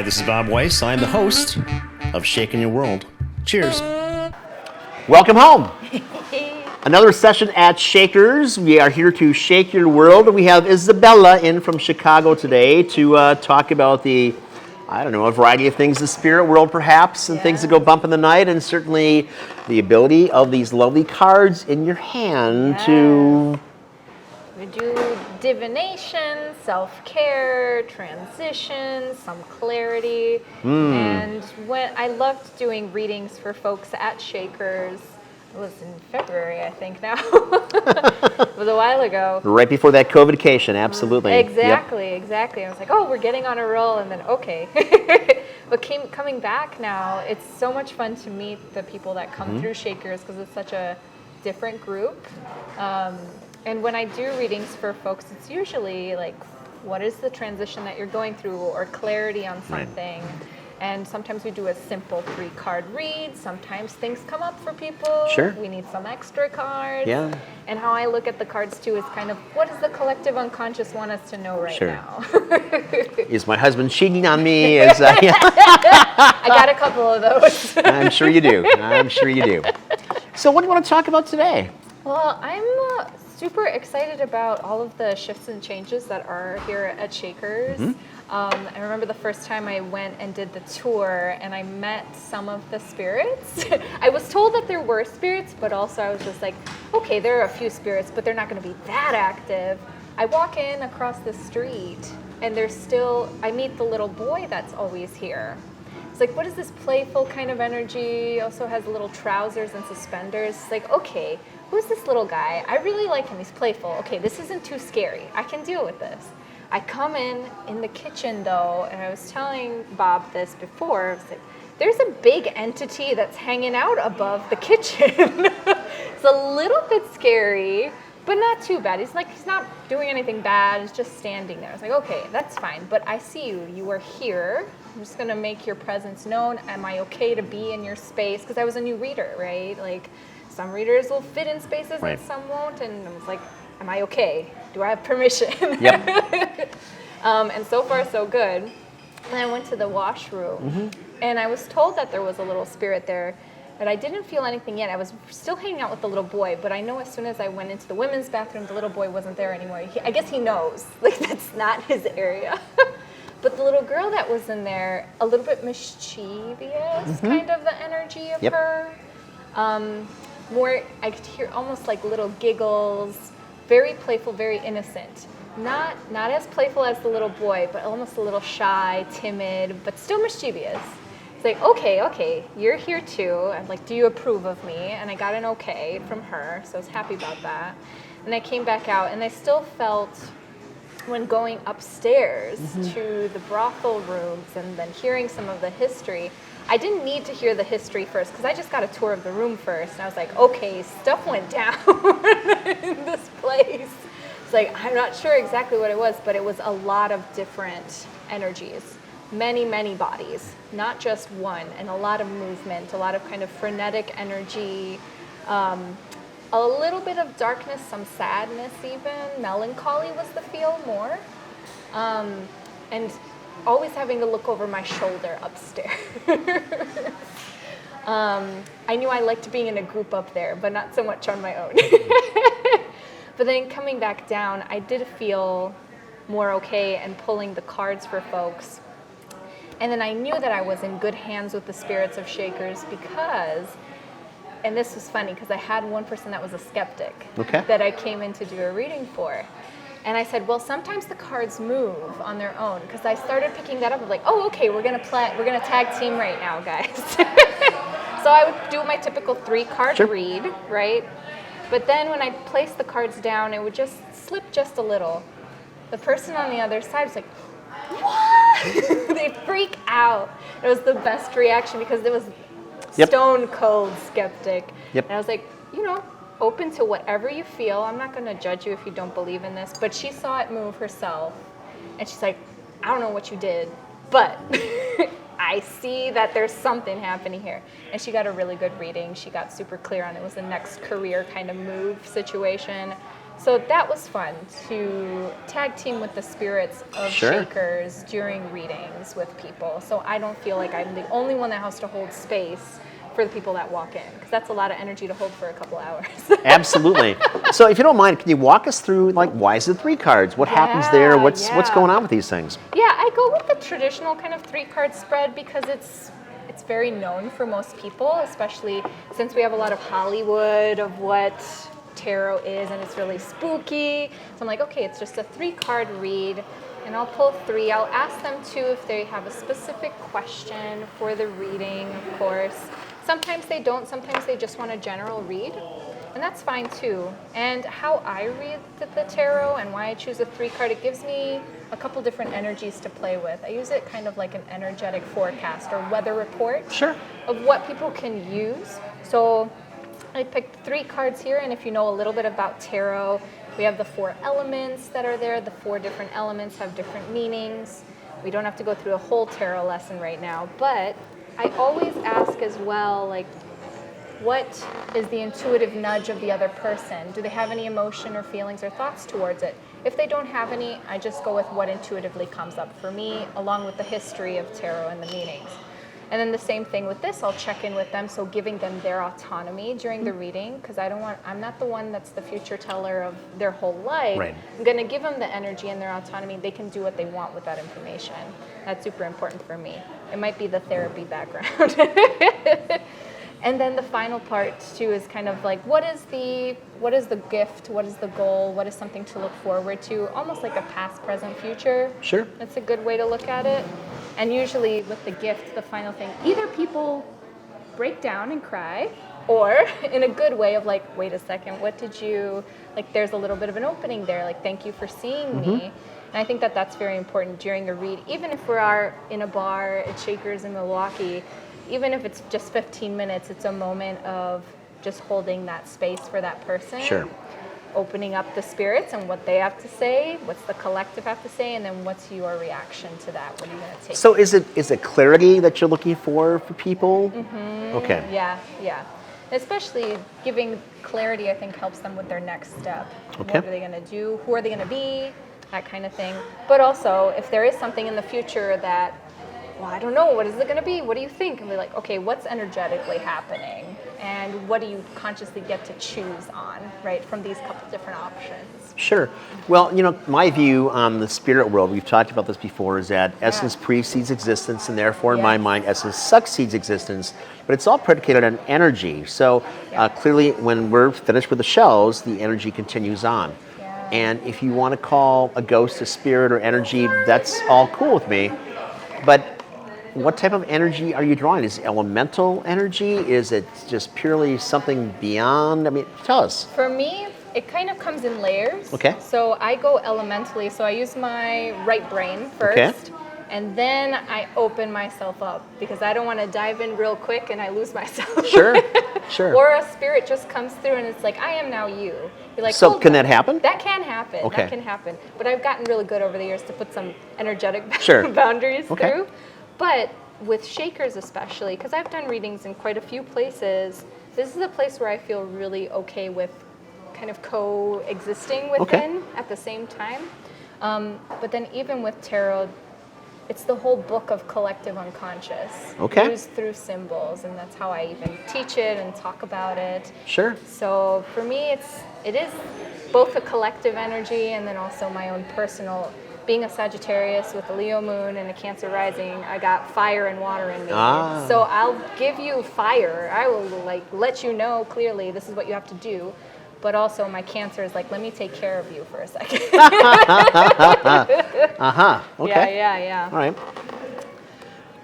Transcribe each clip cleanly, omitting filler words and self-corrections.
Hi, this is Bobweiss. I'm the host of Shakin'yourworld. Cheers. Welcome home. Another session at Shakers. We are here to shake your world. We have Isabelle in from Chicago today to talk about a variety of things, the spirit world perhaps, and things that go bump in the night, and certainly the ability of these lovely cards in your hand to... We do divination, self-care, transition, some clarity, and when I loved doing readings for folks at Shakers. It was in February, I think now. It was a while ago. Right before that COVID-cation, absolutely. Exactly. I was like, oh, we're getting on a roll, and then okay. But coming back now, it's so much fun to meet the people that come through Shakers because it's such a different group. And when I do readings for folks, it's usually like, what is the transition that you're going through, or clarity on something. Right. And sometimes we do a simple 3-card read. Sometimes things come up for people. Sure. We need some extra cards. Yeah. And how I look at the cards too is kind of, what does the collective unconscious want us to know right now? Is my husband cheating on me? I got a couple of those. I'm sure you do. So what do you want to talk about today? Well, I'm super excited about all of the shifts and changes that are here at Shakers. I remember the first time I went and did the tour and I met some of the spirits. I was told that there were spirits, but also I was just like, okay, there are a few spirits, but they're not going to be that active. I walk in across the street and I meet the little boy that's always here. It's like, what is this playful kind of energy? He also has little trousers and suspenders. It's like, okay, who's this little guy? I really like him. He's playful. Okay, this isn't too scary. I can deal with this. I come in the kitchen though, and I was telling Bob this before. I was like, there's a big entity that's hanging out above the kitchen. It's a little bit scary, but not too bad. He's not doing anything bad. He's just standing there. I was like, okay, that's fine. But I see you. You are here. I'm just gonna make your presence known. Am I okay to be in your space? Because I was a new reader, right? Like, some readers will fit in spaces and some won't. And I was like, am I okay? Do I have permission? Yep. And so far, so good. And I went to the washroom, and I was told that there was a little spirit there, but I didn't feel anything yet. I was still hanging out with the little boy, but I know as soon as I went into the women's bathroom, the little boy wasn't there anymore. I guess he knows, like, that's not his area. But the little girl that was in there, a little bit mischievous, kind of the energy of her. More, I could hear almost like little giggles, very playful, very innocent. Not as playful as the little boy, but almost a little shy, timid, but still mischievous. It's like, okay, you're here too. I'm like, do you approve of me? And I got an okay from her, so I was happy about that. And I came back out, and I still felt, when going upstairs to the brothel rooms and then hearing some of the history, I didn't need to hear the history first because I just got a tour of the room first. And I was like, okay, stuff went down in this place. It's like, I'm not sure exactly what it was, but it was a lot of different energies. Many, many bodies, not just one, and a lot of movement, a lot of kind of frenetic energy, a little bit of darkness, some sadness even. Melancholy was the feel more. And always having to look over my shoulder upstairs. I knew I liked being in a group up there, but not so much on my own. But then coming back down, I did feel more okay and pulling the cards for folks. And then I knew that I was in good hands with the spirits of Shakers because, and this was funny because I had one person that was a skeptic that I came in to do a reading for. And I said, well, sometimes the cards move on their own, because I started picking that up. I'm like, oh, okay, we're gonna tag team right now, guys. So I would do my typical 3-card read, right? But then when I placed the cards down, it would just slip just a little. The person on the other side was like, what? They freak out. It was the best reaction because it was stone cold skeptic. And I was like, open to whatever you feel. I'm not going to judge you if you don't believe in this. But she saw it move herself. And she's like, I don't know what you did, but I see that there's something happening here. And she got a really good reading. She got super clear on it was the next career kind of move situation. So that was fun to tag team with the spirits of Sure. Shakers during readings with people. So I don't feel like I'm the only one that has to hold space for the people that walk in, because that's a lot of energy to hold for a couple hours. Absolutely. So if you don't mind, can you walk us through, like, why is it 3 cards? What happens there? What's going on with these things? Yeah, I go with the traditional kind of 3-card spread because it's very known for most people, especially since we have a lot of Hollywood of what tarot is, and it's really spooky. So I'm like, okay, it's just a 3-card read, and I'll pull 3. I'll ask them too if they have a specific question for the reading, of course. Sometimes they don't, sometimes they just want a general read, and that's fine too. And how I read the tarot and why I choose a 3-card, it gives me a couple different energies to play with. I use it kind of like an energetic forecast or weather report Sure. of what people can use. So I picked 3 cards here, and if you know a little bit about tarot, we have the 4 elements that are there. The 4 different elements have different meanings. We don't have to go through a whole tarot lesson right now, but I always ask as well, like, what is the intuitive nudge of the other person? Do they have any emotion or feelings or thoughts towards it? If they don't have any, I just go with what intuitively comes up for me, along with the history of tarot and the meanings. And then the same thing with this, I'll check in with them, so giving them their autonomy during the reading, because I'm not the one that's the future teller of their whole life. Right. I'm going to give them the energy and their autonomy. They can do what they want with that information. That's super important for me. It might be the therapy background. And then the final part too is kind of like, what is the gift? What is the goal? What is something to look forward to? Almost like a past, present, future. Sure. That's a good way to look at it. And usually with the gift, the final thing, either people break down and cry, or in a good way of like, wait a second, what did you, like, there's a little bit of an opening there, like, thank you for seeing me. And I think that that's very important during a read, even if we are in a bar at Shakers in Milwaukee. Even if it's just 15 minutes, it's a moment of just holding that space for that person. Sure. Opening up the spirits and what they have to say, what's the collective have to say, and then what's your reaction to that? What are you going to take? So is it clarity that you're looking for people? Okay. Yeah. Especially giving clarity, I think, helps them with their next step. Okay. What are they going to do? Who are they going to be? That kind of thing. But also, if there is something in the future that, well, I don't know, what is it going to be? What do you think? And we're like, okay, what's energetically happening? And what do you consciously get to choose on, right, from these couple different options? Sure. Well, my view on the spirit world, we've talked about this before, is that essence precedes existence, and therefore, in my mind, essence succeeds existence. But it's all predicated on energy. So clearly, when we're finished with the shells, the energy continues on. Yeah. And if you want to call a ghost a spirit or energy, that's all cool with me. But what type of energy are you drawing? Is it elemental energy? Is it just purely something beyond? I mean, tell us. For me, it kind of comes in layers. Okay. So I go elementally. So I use my right brain first. And then I open myself up, because I don't want to dive in real quick and I lose myself. Sure. Or a spirit just comes through and it's like, I am now you. You're like, so hold can on. that happen? That can happen. Okay. That can happen. But I've gotten really good over the years to put some energetic boundaries through. But with Shakers especially, because I've done readings in quite a few places, this is a place where I feel really okay with kind of coexisting within at the same time. But then even with tarot, it's the whole book of collective unconscious. Used through symbols, and that's how I even teach it and talk about it. Sure. So for me, it is both a collective energy and then also my own personal. Being a Sagittarius with a Leo moon and a Cancer rising, I got fire and water in me. So I'll give you fire. I will let you know clearly this is what you have to do. But also my Cancer is like, let me take care of you for a second. Okay. Yeah. All right.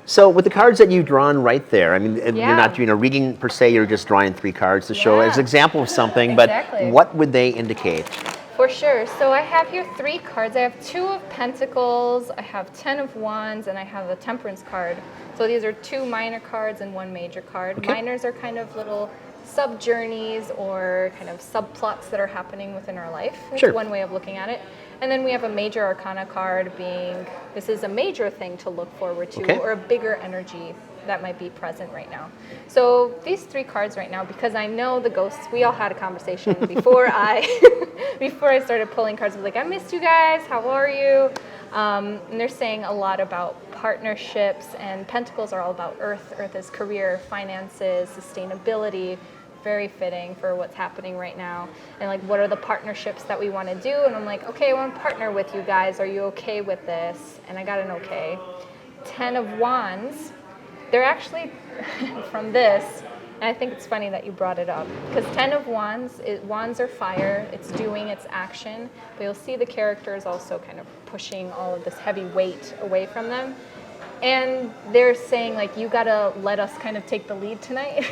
So with the cards that you've drawn right there, I mean, you're not doing a reading per se, you're just drawing 3 cards to show as an example of something, but what would they indicate? For sure. So I have here 3 cards. I have 2 of Pentacles, I have 10 of Wands, and I have a Temperance card. So these are 2 minor cards and 1 major card. Minors are kind of little sub-journeys or kind of subplots that are happening within our life. That's one way of looking at it. And then we have a major arcana card being, this is a major thing to look forward to, or a bigger energy that might be present right now. So these 3 cards right now, because I know the ghosts, we all had a conversation before before I started pulling cards. I was like, I missed you guys, how are you? And they're saying a lot about partnerships, and pentacles are all about earth. Earth is career, finances, sustainability. Very fitting for what's happening right now. And like, what are the partnerships that we want to do? And I'm like, okay, I want to partner with you guys. Are you okay with this? And I got an okay. 10 of Wands. They're actually from this, and I think it's funny that you brought it up, because 10 of Wands, Wands are fire, it's doing, it's action, but you'll see the characters also kind of pushing all of this heavy weight away from them. And they're saying, like, you gotta let us kind of take the lead tonight.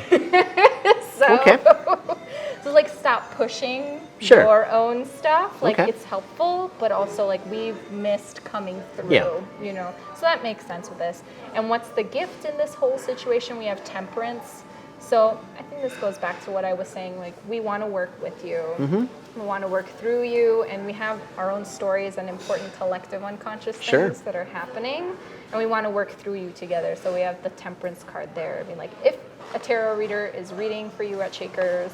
So like, stop pushing your own stuff. Like, it's helpful, but also like, we've missed coming through, you know. So that makes sense with this. And what's the gift in this whole situation? We have temperance. So I think this goes back to what I was saying, like, we want to work with you. We want to work through you, and we have our own stories and important collective unconscious things that are happening, and we want to work through you together. So we have the temperance card there. I mean, like, if a tarot reader is reading for you at Shakers,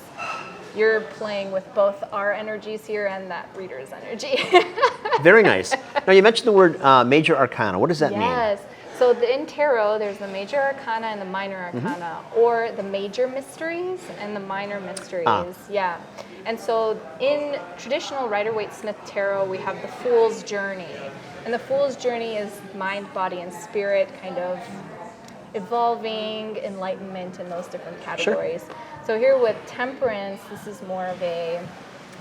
you're playing with both our energies here and that reader's energy. Very nice. Now, you mentioned the word major arcana. What does that mean? Yes. So in tarot, there's the major arcana and the minor arcana, or the major mysteries and the minor mysteries. Yeah. And so in traditional Rider-Waite-Smith tarot, we have the Fool's Journey. And the Fool's Journey is mind, body, and spirit, kind of evolving, enlightenment in those different categories. So here with temperance, this is more of a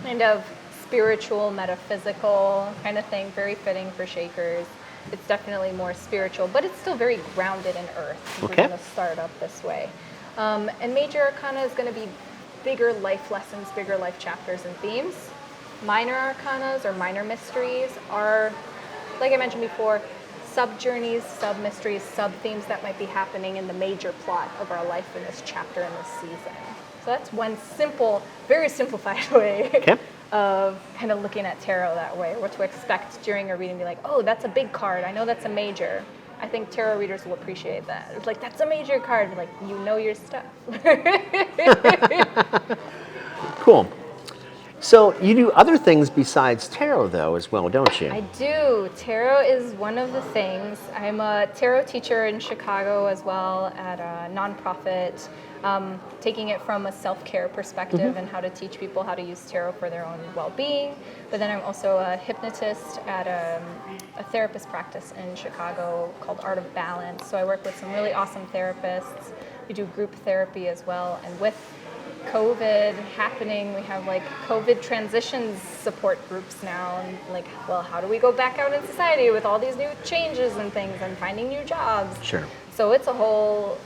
kind of spiritual, metaphysical kind of thing, very fitting for Shakers. It's definitely more spiritual, but it's still very grounded in earth. We're going to start up this way. And major arcana is going to be bigger life lessons, bigger life chapters and themes. Minor arcanas or minor mysteries are, like I mentioned before, sub-journeys, sub-mysteries, sub-themes that might be happening in the major plot of our life in this chapter in this season. So that's one simple, very simplified way of kind of looking at tarot that way, what to expect during a reading. Be like, oh, that's a big card. I know that's a major. I think tarot readers will appreciate that. It's like, that's a major card. Like, you know your stuff. Cool. So you do other things besides tarot, though, as well, don't you? I do. Tarot is one of the things. I'm a tarot teacher in Chicago as well at a nonprofit, taking it from a self-care perspective and how to teach people how to use tarot for their own well-being. But then I'm also a hypnotist at a therapist practice in Chicago called Art of Balance. So I work with some really awesome therapists. We do group therapy as well. And with COVID happening, we have like COVID transitions support groups now, and like, well, how do we go back out in society with all these new changes and things and finding new jobs? Sure. So it's a whole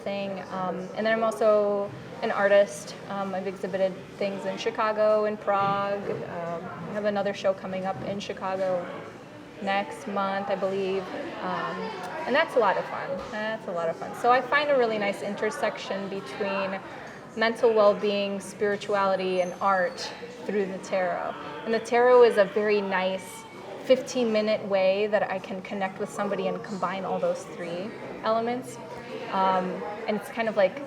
thing. And then I'm also an artist. I've exhibited things in Chicago and Prague. I have another show coming up in Chicago next month, I believe. And that's a lot of fun. So I find a really nice intersection between mental well-being, spirituality, and art through the tarot. And the tarot is a very nice 15-minute way that I can connect with somebody and combine all those 3 elements. And it's kind of like,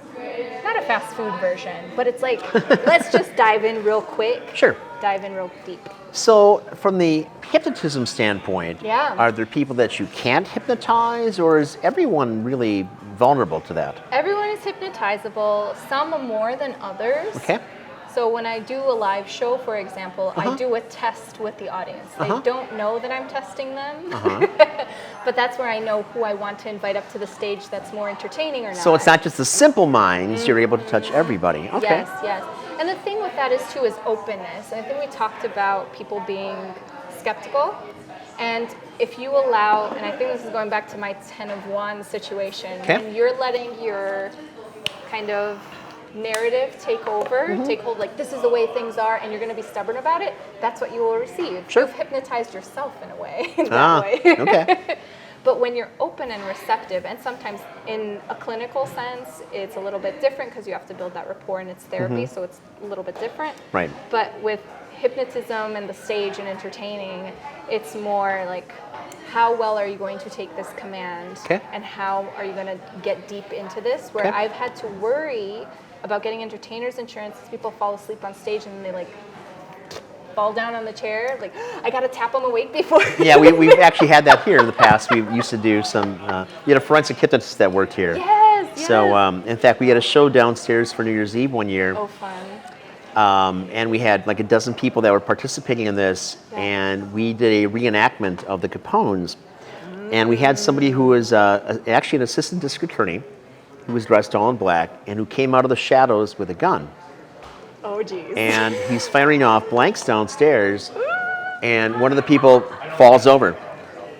not a fast food version, but it's like, let's just dive in real quick. Sure. Dive in real deep. So from the hypnotism standpoint, Yeah. are there people that you can't hypnotize, or is everyone really vulnerable to that? Everyone is hypnotizable, some more than others. Okay. So when I do a live show, for example, I do a test with the audience. They don't know that I'm testing them, but that's where I know who I want to invite up to the stage that's more entertaining or not. So it's not just the simple minds, you're able to touch everybody. Okay. Yes, yes. And the thing with that is, too, is openness. And I think we talked about people being skeptical. And if you allow, and I think this is going back to my 10 of Wands situation, when you're letting your kind of narrative take over, take hold, like, this is the way things are, and you're going to be stubborn about it, that's what you will receive. Sure. You've hypnotized yourself in a way, that way. Okay. But when you're open and receptive, and sometimes in a clinical sense, it's a little bit different because you have to build that rapport and it's therapy, so it's a little bit different. Right. But with hypnotism and the stage and entertaining, it's more like, how well are you going to take this command? Okay. And how are you going to get deep into this? Where Okay. I've had to worry about getting entertainers insurance because people fall asleep on stage and they like fall down on the chair. Like, I got to tap them awake before. Yeah, we've actually had that here in the past. We used to do some, you had a forensic hypnotist that worked here. Yes. So, in fact, we had a show downstairs for New Year's Eve one year. Oh, fun. And we had like a dozen people that were participating in this, and we did a reenactment of the Capones. And we had somebody who was actually an assistant district attorney who was dressed all in black and who came out of the shadows with a gun. Oh, geez. And he's firing off blanks downstairs, and one of the people falls over.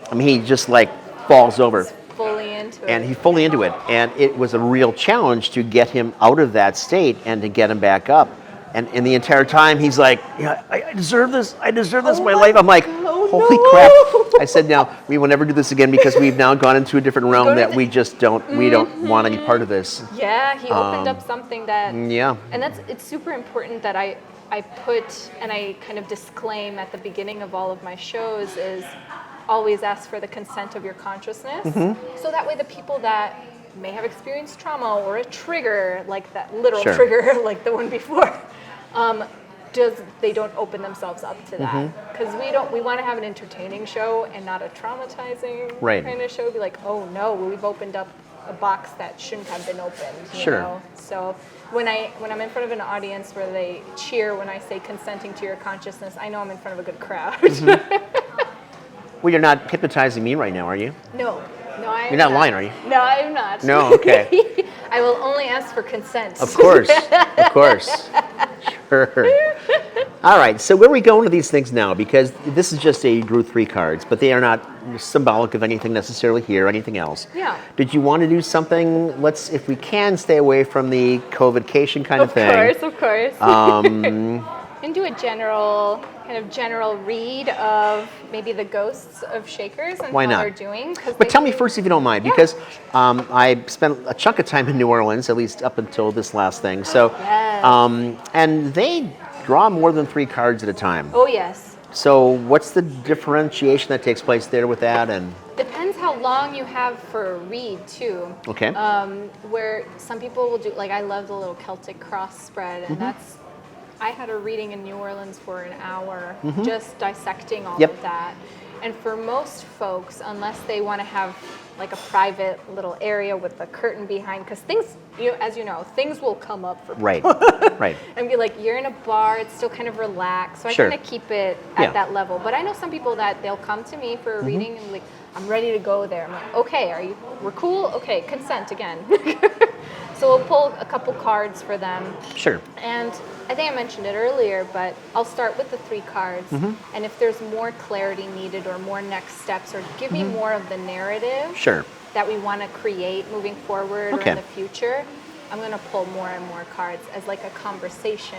I mean, he just like falls over. Fully into it. And he's fully into it. And it was a real challenge to get him out of that state and to get him back up. And the entire time he's like, yeah, I deserve this. I deserve this in my life. I'm like, holy crap. I said, now, we will never do this again because we've now gone into a different realm that we just don't, we don't want any part of this. Yeah, he opened up something that, Yeah. and it's super important that I put, and I kind of disclaim at the beginning of all of my shows is always ask for the consent of your consciousness. So that way the people that may have experienced trauma or a trigger, like that literal trigger, like the one before, they don't open themselves up to that. Because we want to have an entertaining show and not a traumatizing kind of show. Be like, oh no, we've opened up a box that shouldn't have been opened. You know? So when I'm in front of an audience where they cheer when I say consenting to your consciousness, I know I'm in front of a good crowd. Well, you're not hypnotizing me right now, are you? No, I'm You're not lying, are you? No, I'm not. No, okay. I will only ask for consent. Of course, of course. Sure. All right, so where are we going with these things now? Because this is just you drew 3 cards, but they are not symbolic of anything necessarily here, or anything else. Yeah. Did you want to do something, if we can, stay away from the COVID-cation kind of thing? Of course. And do a general read of maybe the ghosts of Shakers and Why how not? they're doing. But tell me first, if you don't mind, because I spent a chunk of time in New Orleans, at least up until this last thing. So, and they draw more than 3 cards at a time. Oh yes. So, what's the differentiation that takes place there with that? And depends how long you have for a read too. Okay. Where some people will do, like I love the little Celtic cross spread, and I had a reading in New Orleans for an hour, just dissecting all of that. And for most folks, unless they want to have like a private little area with a curtain behind, because things, as you know, things will come up for people. Right. And be like, you're in a bar, it's still kind of relaxed. So I kind of keep it at that level. But I know some people that they'll come to me for a reading and like, I'm ready to go there. I'm like, okay, we're cool? Okay, consent again. So we'll pull a couple cards for them. Sure. And I think I mentioned it earlier, but I'll start with the 3 cards. And if there's more clarity needed or more next steps, or give me more of the narrative that we want to create moving forward or in the future, I'm going to pull more and more cards as like a conversation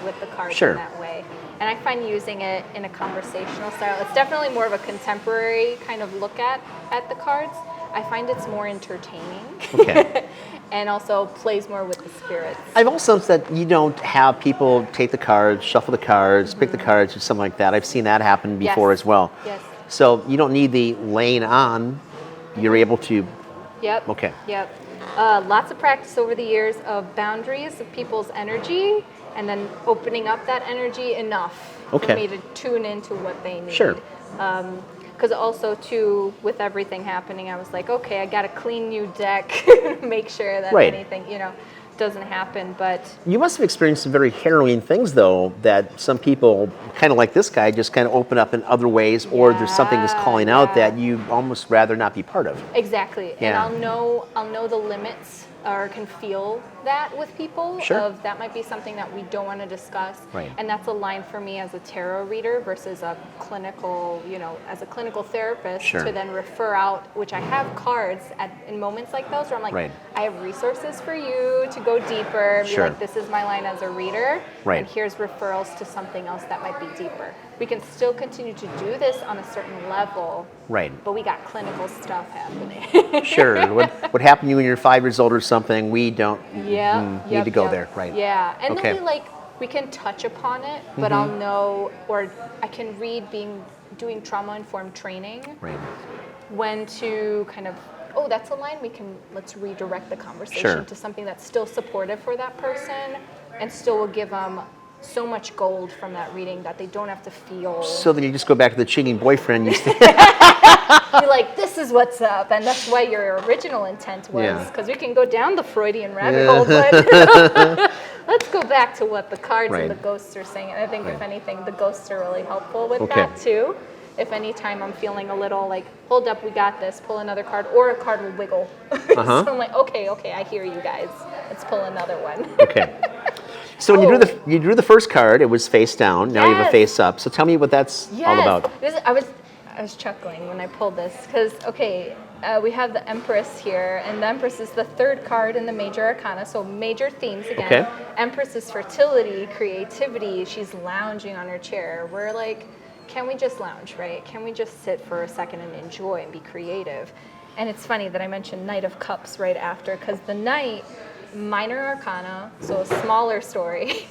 with the cards in that way. And I find using it in a conversational style, it's definitely more of a contemporary kind of look at the cards. I find it's more entertaining. Okay. And also plays more with the spirits. I've also said you don't have people take the cards, shuffle the cards, pick the cards, or something like that. I've seen that happen before as well. Yes. So you don't need the laying on. You're able to. Yep. Okay. Yep. Lots of practice over the years of boundaries of people's energy, and then opening up that energy enough for me to tune into what they need. Sure. Because also, too, with everything happening, I was like, okay, I got to clean new deck, make sure that anything, doesn't happen. But you must have experienced some very harrowing things, though, that some people, kind of like this guy, just kind of open up in other ways, or there's something that's calling out that you almost rather not be part of. Exactly. Yeah. And I'll know the limits, or can feel that with people. Of that might be something that we don't want to discuss. Right. And that's a line for me as a tarot reader versus a clinical, as a clinical therapist to then refer out, which I have cards in moments like those where I'm like, I have resources for you to go deeper. Be like, this is my line as a reader. And here's referrals to something else that might be deeper. We can still continue to do this on a certain level. But we got clinical stuff happening. What happened to you when you're 5 years old or something, we don't need to go there. Yeah. And then we can touch upon it, but I'll know, or I can read doing trauma-informed training. when to kind of, oh, that's a line, let's redirect the conversation Sure. to something that's still supportive for that person and still will give them so much gold from that reading that they don't have to feel. So then you just go back to the cheating boyfriend. You're like, this is what's up. And that's why your original intent was, because we can go down the Freudian rabbit hole, but let's go back to what the cards and the ghosts are saying. And I think if anything, the ghosts are really helpful with that too. If anytime I'm feeling a little like, hold up, we got this, pull another card, or a card will wiggle. So I'm like, okay, I hear you guys. Let's pull another one. Okay. So when you drew the first card, it was face down. Now you have a face up. So tell me what that's all about. I was chuckling when I pulled this because, we have the Empress here, and the Empress is the third card in the major arcana, so major themes again. Okay. Empress is fertility, creativity. She's lounging on her chair. We're like, can we just lounge, right? Can we just sit for a second and enjoy and be creative? And it's funny that I mentioned Knight of Cups right after, because the Knight, minor arcana, so a smaller story.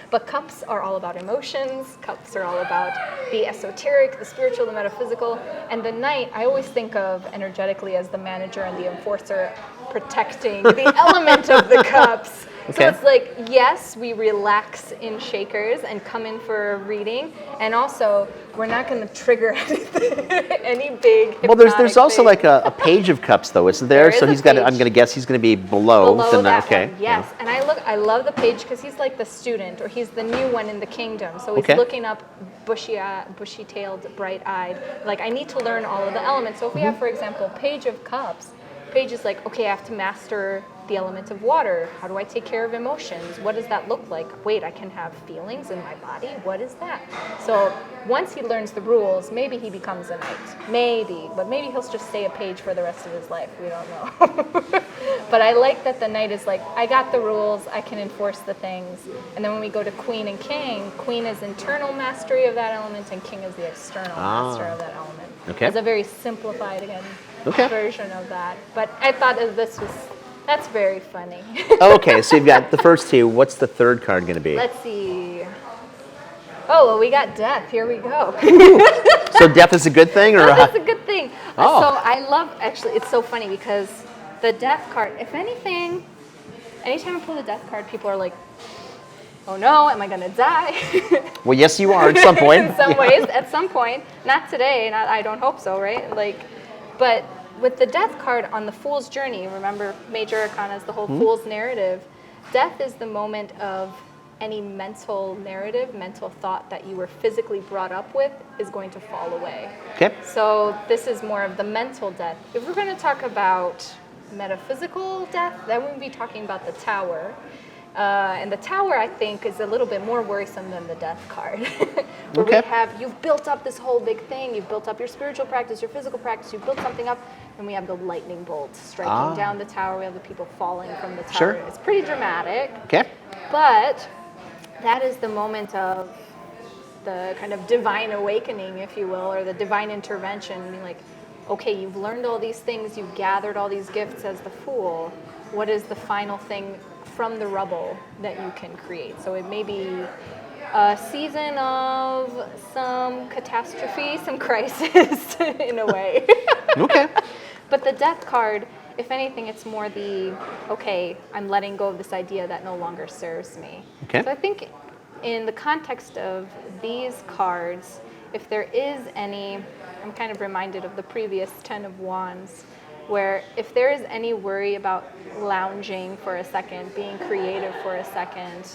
But cups are all about emotions. Cups are all about the esoteric, the spiritual, the metaphysical. And the Knight, I always think of energetically as the manager and the enforcer protecting the element of the cups. So it's like, yes, we relax in Shakers and come in for a reading. And also, we're not going to trigger any big Well, there's also like a page of cups, though, isn't there? So he's got. I'm going to guess he's going to be below that one, yes. And I love the page because he's like the student, or he's the new one in the kingdom. So he's looking up, bushy-tailed, bright-eyed. Like, I need to learn all of the elements. So if we have, for example, Page of Cups, Page is like, okay, I have to master the element of water. How do I take care of emotions? What does that look like? Wait, I can have feelings in my body? What is that? So once he learns the rules, maybe he becomes a knight. Maybe, but maybe he'll just stay a page for the rest of his life. We don't know. But I like that the knight is like, I got the rules, I can enforce the things. And then when we go to Queen and King, Queen is internal mastery of that element, and King is the external master of that element. It's a very simplified, again, version of that. But I thought that's very funny. Okay, so you've got the first two. What's the third card going to be? Let's see. Oh, well, we got death. Here we go. So death is a good thing? Or Death is a good thing. Oh. So I love, actually, it's so funny because the death card, if anything, anytime I pull the death card, people are like, oh no, am I going to die? Well, yes, you are at some point. In some ways, at some point. Not today, I don't hope so, right? But with the death card on the Fool's Journey, remember Major Arcana is the whole Fool's narrative. Death is the moment of any mental narrative, mental thought that you were physically brought up with is going to fall away. Okay. So this is more of the mental death. If we're going to talk about metaphysical death, then we'll be talking about the Tower. And the Tower, I think, is a little bit more worrisome than the death card. Where you've built up this whole big thing, you've built up your spiritual practice, your physical practice, you've built something up, and we have the lightning bolt striking down the tower, we have the people falling from the tower. It's pretty dramatic. Okay. But that is the moment of the kind of divine awakening, if you will, or the divine intervention. I mean, like, okay, you've learned all these things, you've gathered all these gifts as the Fool. What is the final thing from the rubble that you can create? So it may be a season of some catastrophe, some crisis in a way. Okay. But the death card, if anything, it's more I'm letting go of this idea that no longer serves me. Okay. So I think in the context of these cards, if there is any, I'm kind of reminded of the previous 10 of Wands, where if there is any worry about lounging for a second, being creative for a second,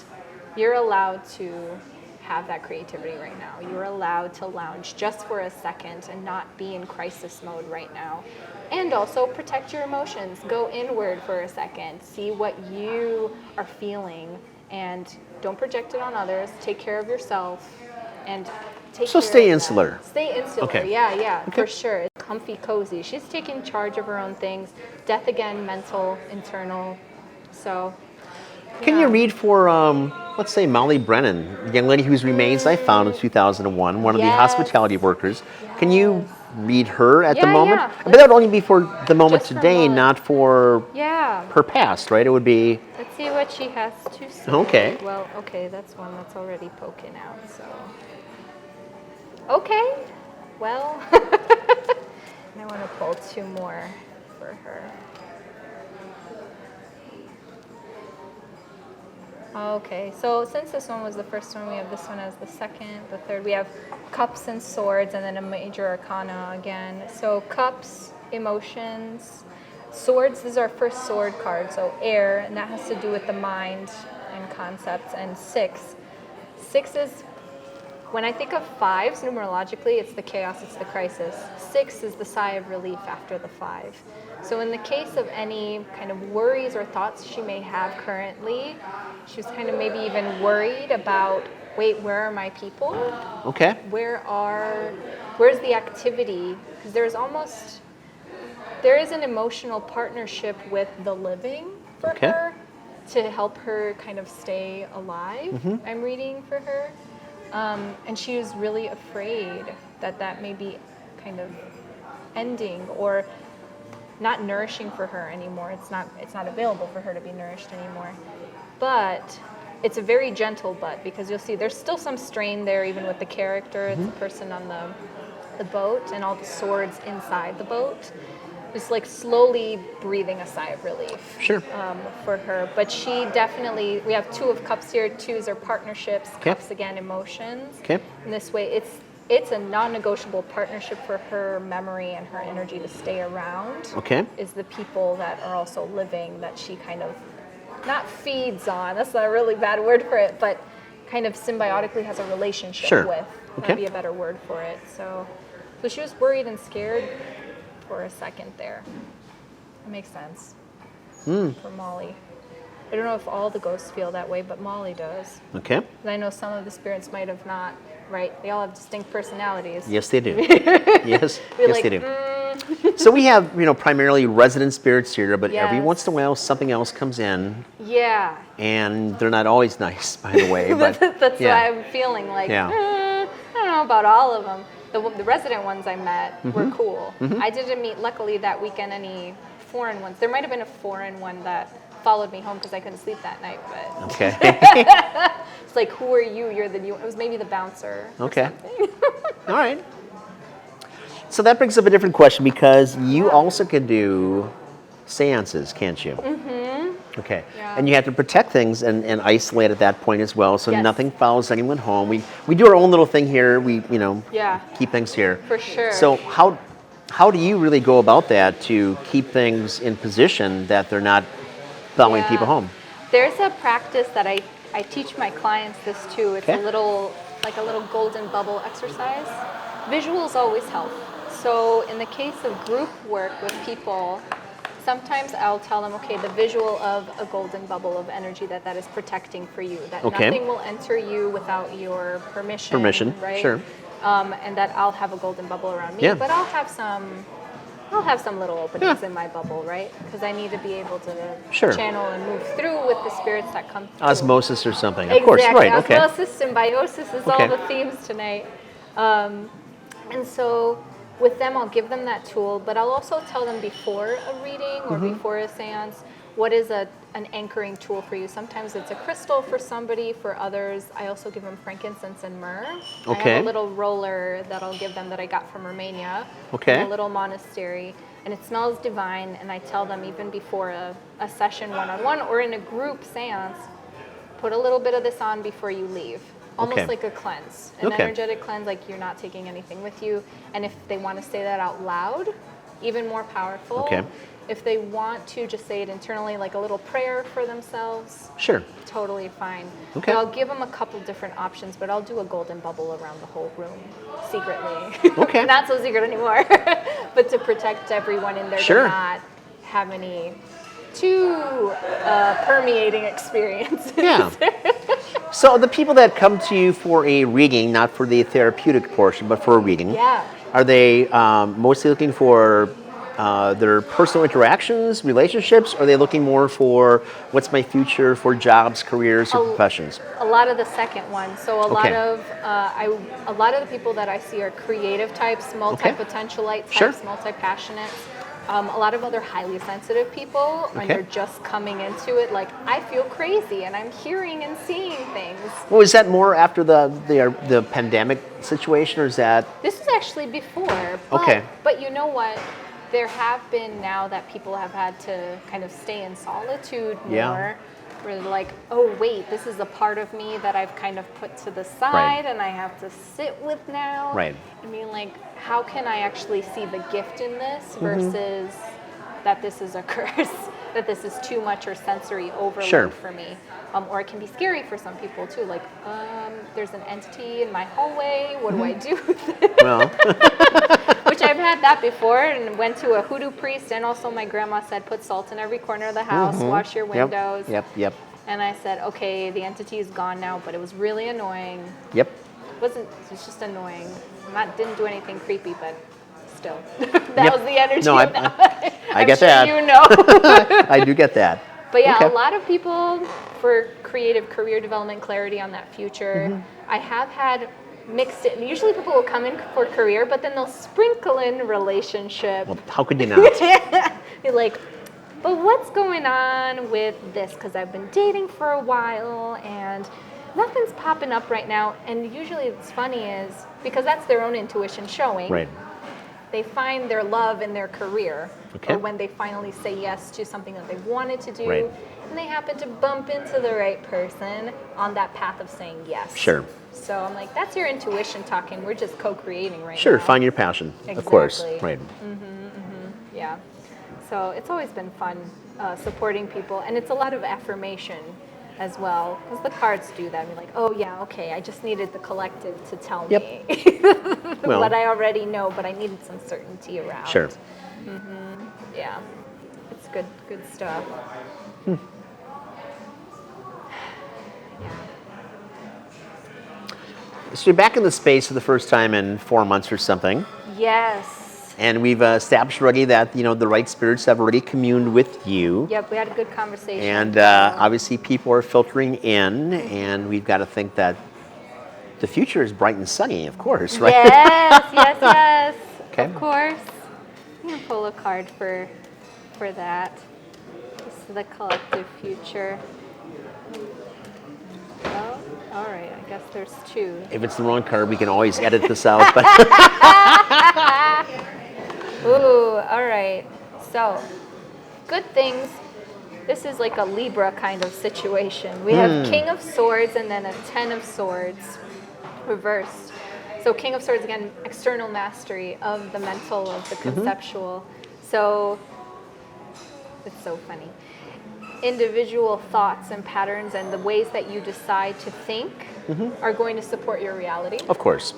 you're allowed to have that creativity right now. You're allowed to lounge just for a second and not be in crisis mode right now. And also protect your emotions. Go inward for a second. See what you are feeling and don't project it on others. Take care of yourself and take care stay of insular. that. Stay insular. Okay. Yeah, for sure. Comfy, cozy. She's taking charge of her own things. Death again, mental, internal. So. Can you read for, let's say, Molly Brennan, the young lady whose remains I found in 2001, one of the hospitality workers. Can you read her at the moment? Yeah. But that would only be for the moment Just for today, Molly. not for her past, right? It would be... Let's see what she has to say. Okay. Well, okay, that's one that's already poking out, so. Okay, well, And I want to pull 2 more for her. Okay, so since this one was the first one, we have this one as the second, the third. We have Cups and Swords, and then a Major Arcana again. So Cups, emotions. Swords, this is our first sword card, so air, and that has to do with the mind and concepts. And 6. 6 is, when I think of 5s numerologically, it's the chaos, it's the crisis. 6 is the sigh of relief after the 5. So in the case of any kind of worries or thoughts she may have currently, she was kind of maybe even worried about, wait, where are my people? Okay. Where's the activity? Because there is an emotional partnership with the living for her to help her kind of stay alive. I'm reading for her. And she was really afraid that may be kind of ending or not nourishing for her anymore. It's not available for her to be nourished anymore. But it's a very gentle but, because you'll see there's still some strain there even with the character. It's the person on the boat and all the swords inside the boat. Just like slowly breathing a sigh of relief. Sure. For her. But she definitely, we have 2 of Cups here. 2s are partnerships. Cups again, emotions. Okay. In this way, it's a non-negotiable partnership for her memory and her energy to stay around. Okay. Is the people that are also living that she kind of not feeds on. That's not a really bad word for it, but kind of symbiotically has a relationship with. That'd be a better word for it. So she was worried and scared for a second there. That makes sense. For Molly. I don't know if all the ghosts feel that way, but Molly does. Okay. And I know some of the spirits might have not, right? They all have distinct personalities. Yes, they do. Yes, they do. So we have, primarily resident spirits here, but every once in a while something else comes in. Yeah. And they're not always nice, by the way. But that's why I'm feeling like, I don't know about all of them. The resident ones I met were cool. I didn't meet, luckily, that weekend any foreign ones. There might have been a foreign one that followed me home because I couldn't sleep that night. But okay. It's like, who are you? You're the new. It was maybe the bouncer. Okay. All right. So that brings up a different question, because you also can do seances, can't you? Okay. Yeah. And you have to protect things and isolate at that point as well, so nothing follows anyone home. We do our own little thing here. We keep things here. For sure. So how do you really go about that to keep things in position that they're not following people home? There's a practice that I teach my clients this too. It's a little golden bubble exercise. Visuals always help. So in the case of group work with people, sometimes I'll tell them, okay, the visual of a golden bubble of energy that is protecting for you, that nothing will enter you without your permission, right? Sure. And that I'll have a golden bubble around me, but I'll have some little openings in my bubble, right? Because I need to be able to channel and move through with the spirits that come through. Osmosis or something, of course, right? Okay. Osmosis, symbiosis is all the themes tonight. And so with them, I'll give them that tool, but I'll also tell them before a reading or before a seance, what is an anchoring tool for you. Sometimes it's a crystal for somebody, for others, I also give them frankincense and myrrh. I have a little roller that I'll give them that I got from Romania, in a little monastery, and it smells divine, and I tell them even before a session one-on-one or in a group seance, put a little bit of this on before you leave. Almost like a cleanse, an energetic cleanse, like you're not taking anything with you. And if they want to say that out loud, even more powerful. If they want to just say it internally, like a little prayer for themselves, totally fine. But I'll give them a couple different options, but I'll do a golden bubble around the whole room secretly. Not so secret anymore, but to protect everyone in there to not have any too permeating experiences. So the people that come to you for a reading, not for the therapeutic portion, but for a reading, are they mostly looking for their personal interactions, relationships? Or are they looking more for what's my future for jobs, careers, or professions? A lot of the second one. So a lot of the people that I see are creative types, multi-potentialite types, multi-passionates. A lot of other highly sensitive people, and they're just coming into it like, I feel crazy and I'm hearing and seeing things. Well, is that more after the pandemic situation, or is that? This is actually before. But, but you know what? There have been now that people have had to kind of stay in solitude more. Where they're like, oh wait, this is a part of me that I've kind of put to the side and I have to sit with now. Right. I mean, like, how can I actually see the gift in this versus that this is a curse, that this is too much or sensory overload for me. Or it can be scary for some people too. Like, there's an entity in my hallway. What do I do with it? Well. Which I've had that before, and went to a hoodoo priest, and also my grandma said, put salt in every corner of the house, wash your windows. Yep. And I said, okay, the entity is gone now, but it was really annoying. Yep. It was just annoying. Didn't do anything creepy, but still. That was the energy. No, I get that. You know. I do get that. But yeah, a lot of people for creative career development, clarity on that future. I have had mixed it. Usually people will come in for career, but then they'll sprinkle in relationship. Well, how could you not? You're like, but what's going on with this? Because I've been dating for a while and nothing's popping up right now. And usually what's funny is, because that's their own intuition showing, Right. they find their love in their career. Or when they finally say yes to something that they wanted to do. Right. And they happen to bump into the right person on that path of saying yes. Sure. So I'm like, that's your intuition talking. We're just co-creating right now. Sure, find your passion, of course. Right. Yeah. So it's always been fun supporting people. And it's a lot of affirmation as well. Because the cards do that. You're like, oh, yeah, okay. I just needed the collective to tell me what I already know, but I needed some certainty around. Sure. Yeah. It's good stuff. So you're back in the space for the first time in 4 months or something. Yes. And we've established already that, the right spirits have already communed with you. Yep, we had a good conversation. And obviously people are filtering in, and we've got to think that the future is bright and sunny, of course, right? Yes. Okay. Of course. I'm going to pull a card for that. This is the collective future. Oh, all right. I guess there's two. If it's the wrong card, we can always edit this out. But Ooh, all right. So, good things. This is like a Libra kind of situation. We have King of Swords and then a Ten of Swords reversed. So King of Swords, again, external mastery of the mental, of the conceptual. So, it's so funny. Individual thoughts and patterns and the ways that you decide to think are going to support your reality. of course.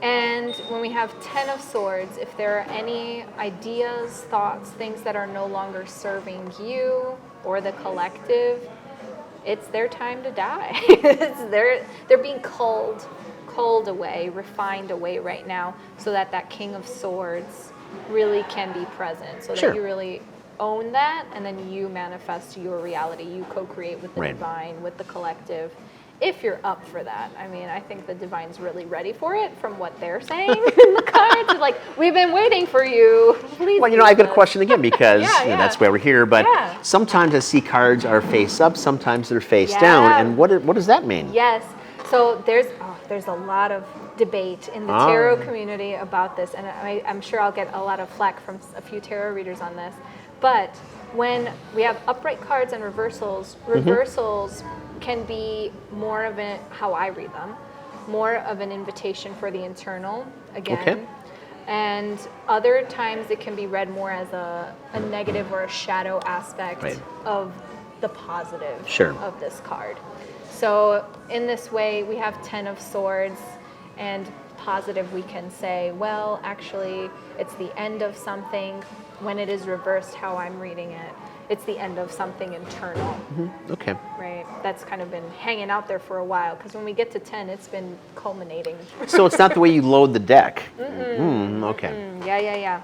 And when we have Ten of Swords, if there are any ideas, thoughts, things that are no longer serving you or the collective, it's their time to die. They're being culled away, refined away right now, so that King of Swords really can be present, so that you really own that, and then you manifest your reality. You co-create with the divine, with the collective. If you're up for that. I mean, I think the divine's really ready for it from what they're saying in the cards. It's like, we've been waiting for you. Please. Well, I've got a question again because that's why we're here. But sometimes I see cards are face up, sometimes they're face down. And what does that mean? Yes. So there's a lot of debate in the tarot community about this. And I'm sure I'll get a lot of flack from a few tarot readers on this. But when we have upright cards and reversals can be more of how I read them, more of an invitation for the internal, again. Okay. And other times it can be read more as a negative or a shadow aspect of the positive of this card. So in this way, we have Ten of Swords, and positive we can say, well, actually, it's the end of something. When it is reversed, how I'm reading it, it's the end of something internal. Okay. Right. That's kind of been hanging out there for a while, because when we get to 10, it's been culminating. So it's not the way you load the deck. Okay. Yeah.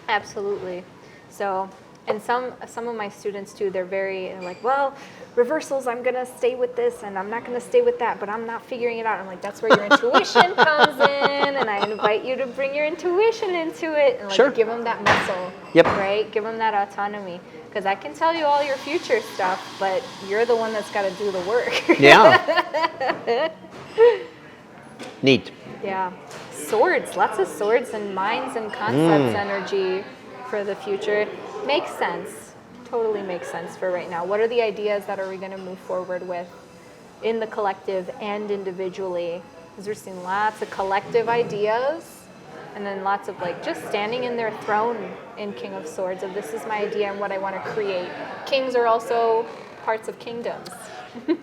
Absolutely. So And some of my students too, they're like, well, reversals, I'm gonna stay with this and I'm not gonna stay with that, but I'm not figuring it out. I'm like, that's where your intuition comes in, and I invite you to bring your intuition into it and like give them that muscle, right? Give them that autonomy. Because I can tell you all your future stuff, but you're the one that's got to do the work. Yeah. Neat. Yeah. Swords, lots of swords and minds and concepts energy for the future. Makes sense. Totally makes sense for right now. What are the ideas that are we going to move forward with in the collective and individually? Because we're seeing lots of collective ideas. And then lots of like just standing in their throne in King of Swords of this is my idea and what I want to create. Kings are also parts of kingdoms.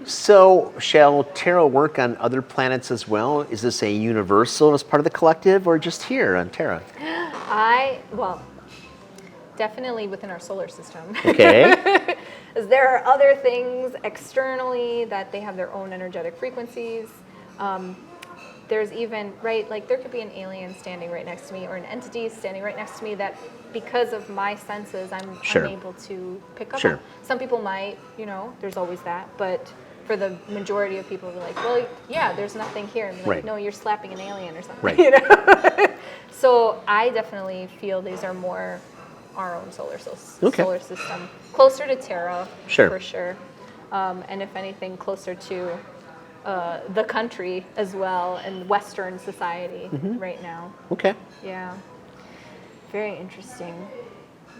So shall tarot work on other planets as well? Is this a universal as part of the collective or just here on Terra? Well, definitely within our solar system. Okay. As there are other things externally that they have their own energetic frequencies. There's even, right, like there could be an alien standing right next to me or an entity standing right next to me that because of my senses, I'm unable to pick up on. Some people might, there's always that. But for the majority of people, they're like, well, yeah, there's nothing here. And like, no, you're slapping an alien or something, So I definitely feel these are more our own solar system. Closer to Terra, for sure. And if anything, closer to the country as well and Western society right now. Okay. Yeah. Very interesting.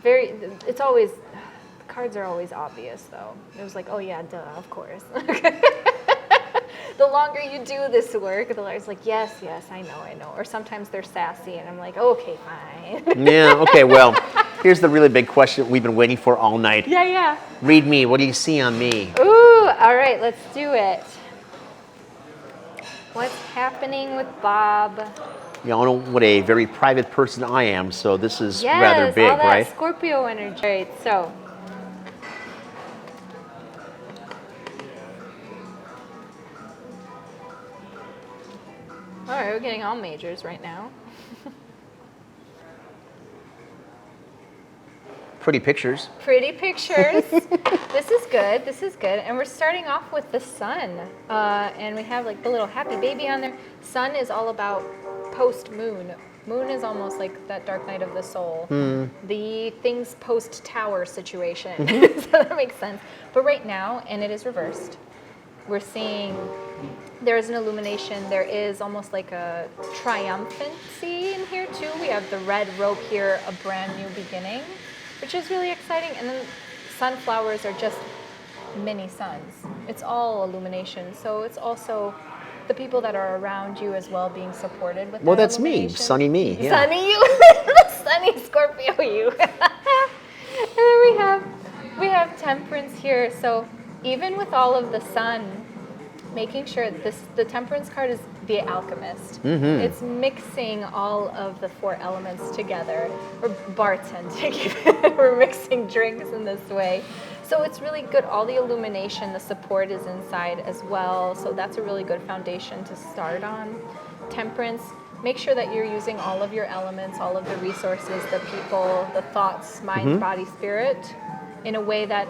It's always, the cards are always obvious though. It was like, oh yeah, duh, of course. The longer you do this work, the longer it's like, yes, I know. Or sometimes they're sassy and I'm like, okay, fine. Yeah, okay, well, here's the really big question we've been waiting for all night. Yeah. Read me, what do you see on me? Ooh, all right, let's do it. What's happening with Bob? Y'all know what a very private person I am, so this is rather big, all that right? Scorpio energy. Right, so. All right, we're getting all majors right now. Pretty pictures. Pretty pictures. This is good. And we're starting off with the sun. And we have like the little happy baby on there. Sun is all about post-moon. Moon is almost like that dark night of the soul. The things post-tower situation. So that makes sense. But right now, and it is reversed, we're seeing there is an illumination. There is almost like a triumphancy in here too. We have the red rope here, a brand new beginning, which is really exciting. And then sunflowers are just mini suns. It's all illumination. So it's also the people that are around you as well being supported with well, that that's me, sunny me. Yeah. Sunny you, sunny Scorpio you. And then we have temperance here. So even with all of the sun, making sure the temperance card is the alchemist. It's mixing all of the four elements together. We're bartending. We're mixing drinks in this way. So it's really good. All the illumination, the support is inside as well. So that's a really good foundation to start on. Temperance, make sure that you're using all of your elements, all of the resources, the people, the thoughts, mind, body, spirit, in a way that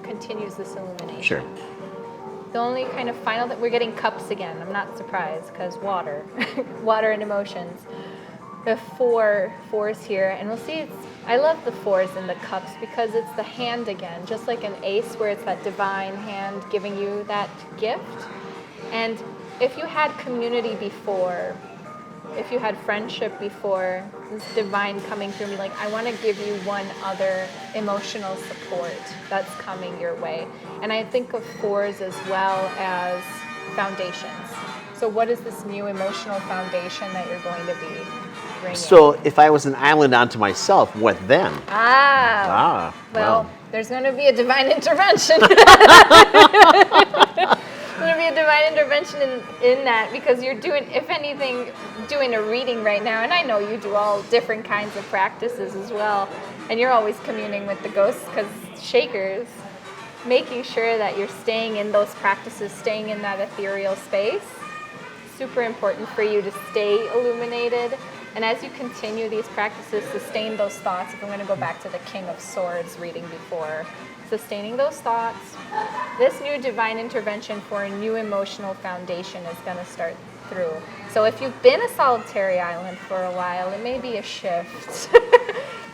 continues this illumination. Sure. The only kind of final that we're getting cups again. I'm not surprised because water, water and emotions. The fours here, and we'll see. I love the fours in the cups because it's the hand again, just like an ace where it's that divine hand giving you that gift. And if you had community before, if you had friendship before, this divine coming through me, like I want to give you one other emotional support that's coming your way. And I think of fours as well as foundations. So what is this new emotional foundation that you're going to be bringing? So if I was an island unto myself, what then? Well, there's going to be a divine intervention. There's going to be a divine intervention in that because you're doing, if anything, doing a reading right now. And I know you do all different kinds of practices as well. And you're always communing with the ghosts because Shakers, making sure that you're staying in those practices, staying in that ethereal space. Super important for you to stay illuminated. And as you continue these practices, sustain those thoughts. If I'm going to go back to the King of Swords reading before, sustaining those thoughts, this new divine intervention for a new emotional foundation is going to start through. So if you've been a solitary island for a while, it may be a shift.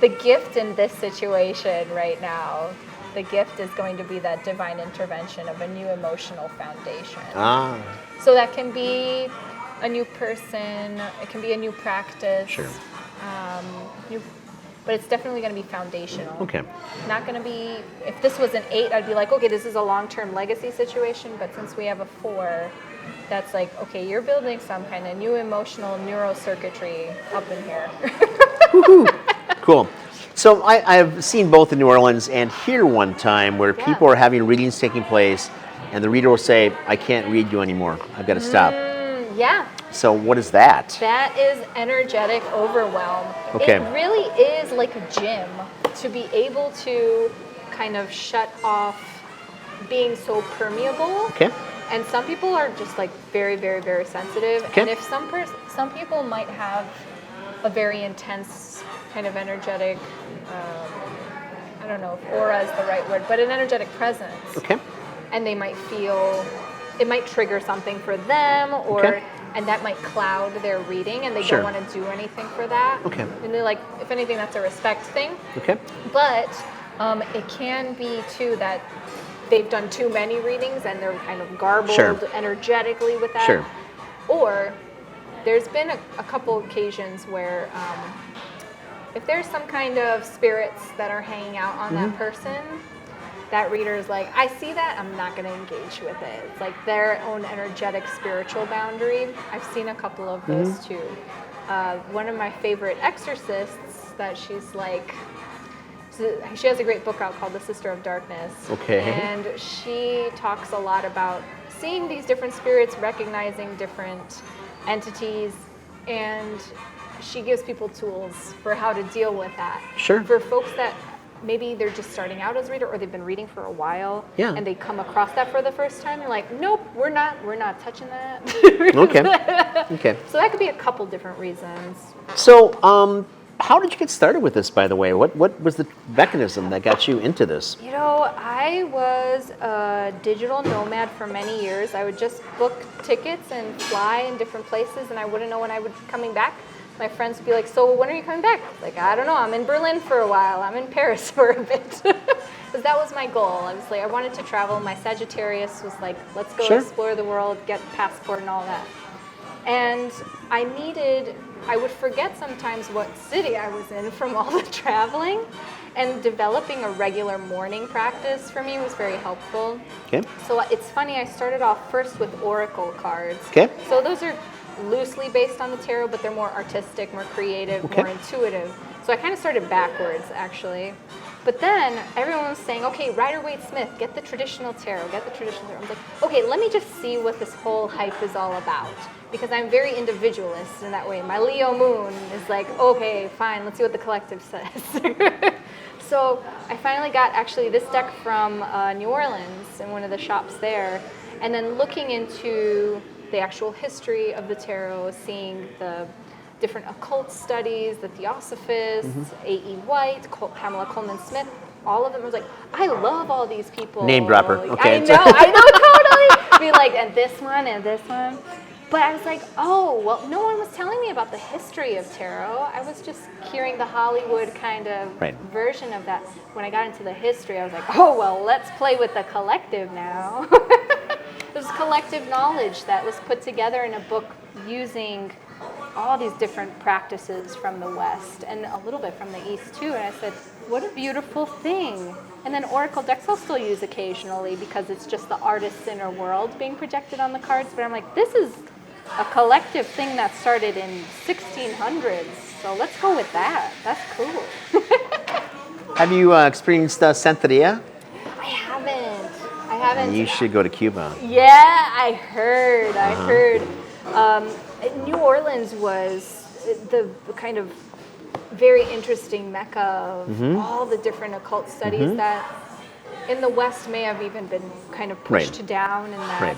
The gift in this situation right now, the gift is going to be that divine intervention of a new emotional foundation. So that can be a new person, it can be a new practice. Sure. But it's definitely going to be foundational. Okay. Not going to be, if this was an 8, I'd be like, okay, this is a long-term legacy situation. But since we have a 4, that's like, okay, you're building some kind of new emotional neurocircuitry up in here. Woohoo! Cool. So I've seen both in New Orleans and here one time where people are having readings taking place and the reader will say, I can't read you anymore. I've got to stop. Yeah. So what is that? That is energetic overwhelm. Okay. It really is like a gym to be able to kind of shut off being so permeable. Okay. And some people are just like very, very, very sensitive. Okay. And if some people might have a very intense kind of energetic, I don't know if aura is the right word, but an energetic presence. Okay. And they might feel, it might trigger something for them, or and that might cloud their reading, and they don't want to do anything for that. Okay. And they're like, if anything, that's a respect thing. Okay. But it can be too that they've done too many readings and they're kind of garbled energetically with that. Sure. Or there's been a couple occasions where if there's some kind of spirits that are hanging out on that person, that reader is like, I see that, I'm not going to engage with it. It's like their own energetic spiritual boundary. I've seen a couple of those too. One of my favorite exorcists that she's like, she has a great book out called The Sister of Darkness. Okay. And she talks a lot about seeing these different spirits, recognizing different entities, and she gives people tools for how to deal with that. Sure. For folks that maybe they're just starting out as a reader, or they've been reading for a while, and they come across that for the first time, they're like, nope, we're not touching that. Okay. So that could be a couple different reasons. So, how did you get started with this, by the way? What was the mechanism that got you into this? You know, I was a digital nomad for many years. I would just book tickets and fly in different places, and I wouldn't know when I would be coming back. My friends would be like, so when are you coming back? Like, I don't know, I'm in Berlin for a while, I'm in Paris for a bit. Because that was my goal. I was like, I wanted to travel. My Sagittarius was like, let's go explore the world, get a passport and all that. And I would forget sometimes what city I was in from all the traveling, and developing a regular morning practice for me was very helpful. Okay. So it's funny, I started off first with oracle cards. Okay. So those are loosely based on the tarot, but they're more artistic, more creative, more intuitive. So I kind of started backwards, actually. But then everyone was saying, okay, Rider-Waite-Smith, get the traditional tarot, get the traditional tarot. I was like, okay, let me just see what this whole hype is all about. Because I'm very individualist in that way. My Leo moon is like, okay, fine, let's see what the collective says. So I finally got actually this deck from New Orleans in one of the shops there. And then looking into the actual history of the tarot, seeing the different occult studies, the Theosophists, A.E. White, Pamela Coleman Smith, all of them. I was like, I love all these people. Name dropper. Okay. I know, totally. Be like, and this one, and this one. But I was like, oh, well, no one was telling me about the history of tarot. I was just hearing the Hollywood kind of version of that. When I got into the history, I was like, oh, well, let's play with the collective now. There's collective knowledge that was put together in a book using all these different practices from the West and a little bit from the East too. And I said, what a beautiful thing. And then oracle decks I'll still use occasionally because it's just the artist's inner world being projected on the cards. But I'm like, this is a collective thing that started in 1600s. So let's go with that. That's cool. Have you experienced Santeria? I haven't. You should go to Cuba. Yeah, I heard. New Orleans was the kind of very interesting mecca of all the different occult studies that in the West may have even been kind of pushed down in that.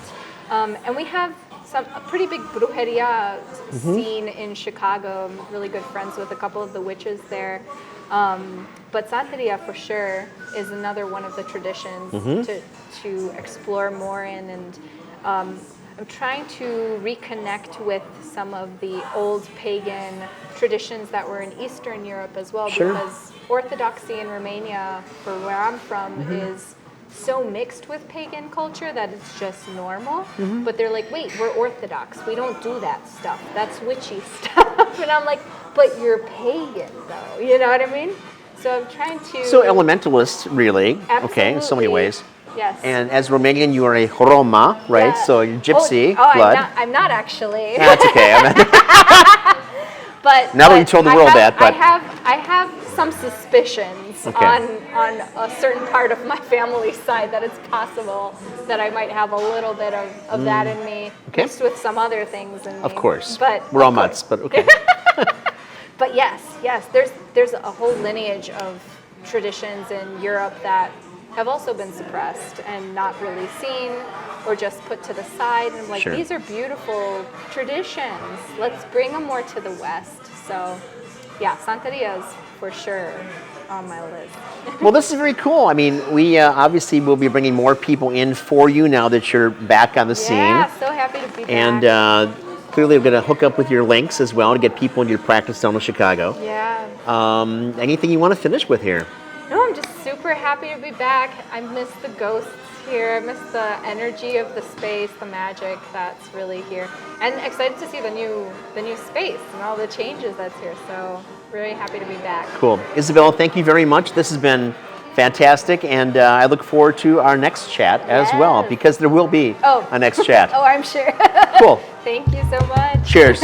And we have a pretty big brujeria scene in Chicago. I'm really good friends with a couple of the witches there. But Santeria for sure is another one of the traditions to explore more in, and I'm trying to reconnect with some of the old pagan traditions that were in Eastern Europe as well, because Orthodoxy in Romania, for where I'm from, is so mixed with pagan culture that it's just normal. But they're like, wait, we're Orthodox. We don't do that stuff. That's witchy stuff. And I'm like, but you're pagan, though. You know what I mean? So I'm trying to... So elementalist, really. Absolutely. Okay, in so many ways. Yes. And as Romanian, you are a Roma, right? Yeah. So you're gypsy Oh, blood. I'm not actually. That's okay. But now that you told the world that, but I have some suspicions on a certain part of my family side that it's possible that I might have a little bit of that in me, mixed with some other things in me. Of course. But we're all mutts, but okay. But yes, there's a whole lineage of traditions in Europe that have also been suppressed and not really seen or just put to the side. And I'm like, these are beautiful traditions. Let's bring them more to the West. So yeah, Santeria is for sure on my list. Well, this is very cool. I mean, we obviously will be bringing more people in for you now that you're back on the scene. Yeah, so happy to be back. And clearly, we're going to hook up with your links as well to get people into your practice down in Chicago. Yeah. Anything you want to finish with here? No, I'm just super happy to be back. I miss the ghosts here. I miss the energy of the space, the magic that's really here, and excited to see the new space and all the changes that's here. So really happy to be back. Cool, Isabelle. Thank you very much. This has been fantastic, and I look forward to our next chat as well, because there will be a next chat. Oh, I'm sure. Cool. Thank you so much. Cheers.